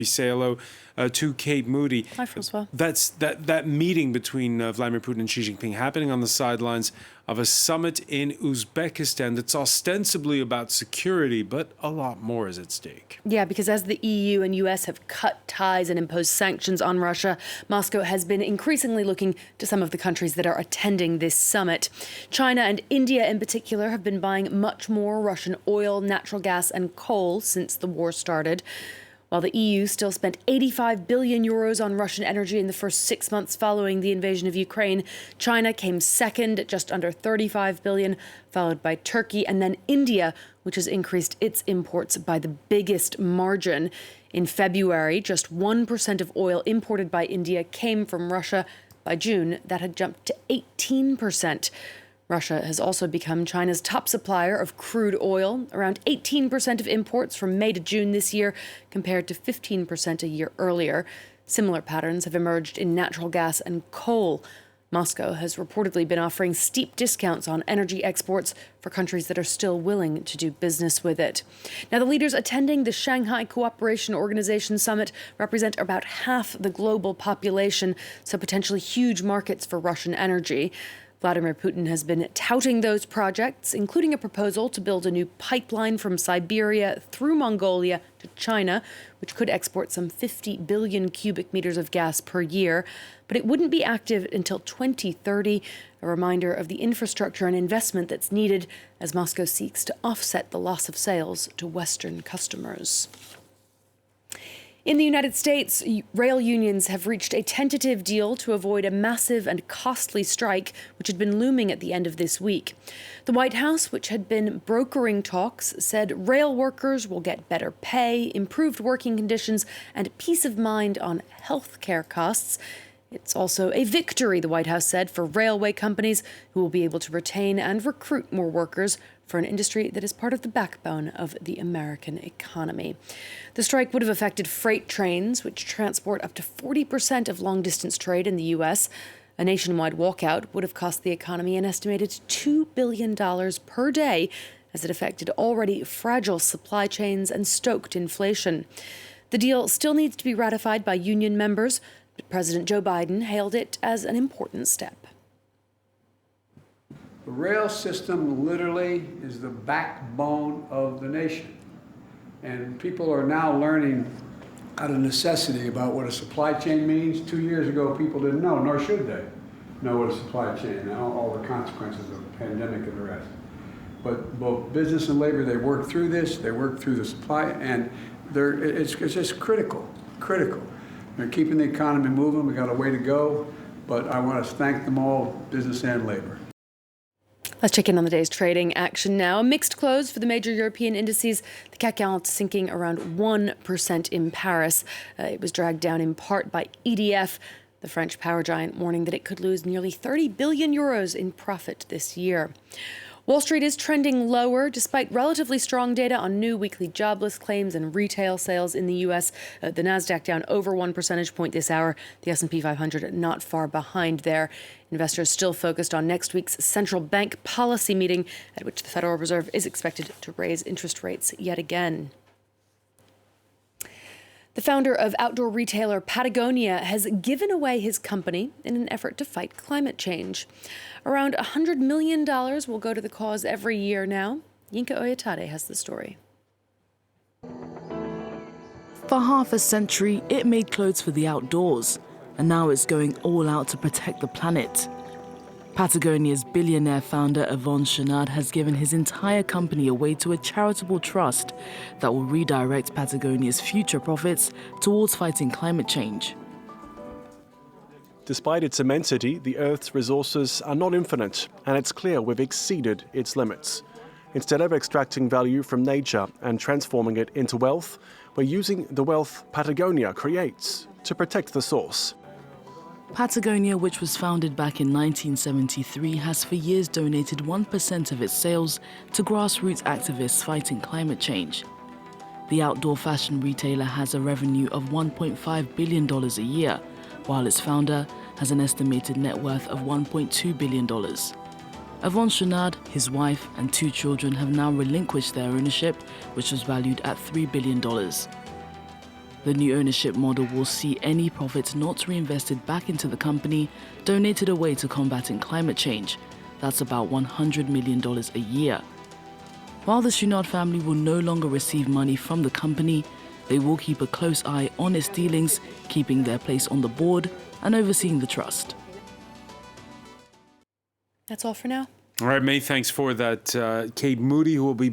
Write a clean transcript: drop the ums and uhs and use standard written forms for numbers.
Say hello to Kate Moody. Hi, Francois. That meeting between Vladimir Putin and Xi Jinping happening on the sidelines of a summit in Uzbekistan that's ostensibly about security, but a lot more is at stake. Yeah, because as the EU and US have cut ties and imposed sanctions on Russia, Moscow has been increasingly looking to some of the countries that are attending this summit. China and India in particular have been buying much more Russian oil, natural gas and coal since the war started. While the EU still spent 85 billion euros on Russian energy in the first 6 months following the invasion of Ukraine, China came second at just under 35 billion, followed by Turkey and then India, which has increased its imports by the biggest margin. In February, just 1% of oil imported by India came from Russia. By June, that had jumped to 18%. Russia has also become China's top supplier of crude oil, around 18% of imports from May to June this year, compared to 15% a year earlier. Similar patterns have emerged in natural gas and coal. Moscow has reportedly been offering steep discounts on energy exports for countries that are still willing to do business with it. Now, the leaders attending the Shanghai Cooperation Organization summit represent about half the global population, so potentially huge markets for Russian energy. Vladimir Putin has been touting those projects, including a proposal to build a new pipeline from Siberia through Mongolia to China, which could export some 50 billion cubic meters of gas per year. But it wouldn't be active until 2030, a reminder of the infrastructure and investment that's needed as Moscow seeks to offset the loss of sales to Western customers. In the United States, rail unions have reached a tentative deal to avoid a massive and costly strike, which had been looming at the end of this week. The White House, which had been brokering talks, said rail workers will get better pay, improved working conditions, and peace of mind on health care costs. It's also a victory, the White House said, for railway companies who will be able to retain and recruit more workers for an industry that is part of the backbone of the American economy. The strike would have affected freight trains, which transport up to 40% of long-distance trade in the U.S. A nationwide walkout would have cost the economy an estimated $2 billion per day, as it affected already fragile supply chains and stoked inflation. The deal still needs to be ratified by union members, but President Joe Biden hailed it as an important step. The rail system literally is the backbone of the nation. And people are now learning out of necessity about what a supply chain means. 2 years ago, people didn't know, nor should they know what a supply chain and all the consequences of the pandemic and the rest. But both business and labor, they work through this, they work through the supply, and it's just critical. They're keeping the economy moving. We got a way to go, but I want to thank them all, business and labor. Let's check in on the day's trading action now. A mixed close for the major European indices. The CAC 40 sinking around 1% in Paris. It was dragged down in part by EDF, the French power giant, warning that it could lose nearly 30 billion euros in profit this year. Wall Street is trending lower despite relatively strong data on new weekly jobless claims and retail sales in the U.S. The Nasdaq down over 1 percentage point this hour. The S&P 500 not far behind there. Investors still focused on next week's central bank policy meeting, at which the Federal Reserve is expected to raise interest rates yet again. The founder of outdoor retailer Patagonia has given away his company in an effort to fight climate change. Around $100 million will go to the cause every year now. Yinka Oyatade has the story. For half a century, it made clothes for the outdoors, and now it's going all out to protect the planet. Patagonia's billionaire founder Yvon Chouinard has given his entire company away to a charitable trust that will redirect Patagonia's future profits towards fighting climate change. Despite its immensity, the Earth's resources are not infinite, and it's clear we've exceeded its limits. Instead of extracting value from nature and transforming it into wealth, we're using the wealth Patagonia creates to protect the source. Patagonia, which was founded back in 1973, has for years donated 1% of its sales to grassroots activists fighting climate change. The outdoor fashion retailer has a revenue of $1.5 billion a year, while its founder has an estimated net worth of $1.2 billion. Yvon Chouinard, his wife, and 2 children have now relinquished their ownership, which was valued at $3 billion. The new ownership model will see any profits not reinvested back into the company donated away to combating climate change. That's about $100 million a year. While the Chouinard family will no longer receive money from the company, they will keep a close eye on its dealings, keeping their place on the board and overseeing the trust. That's all for now. All right, May, thanks for that. Kate Moody, who will be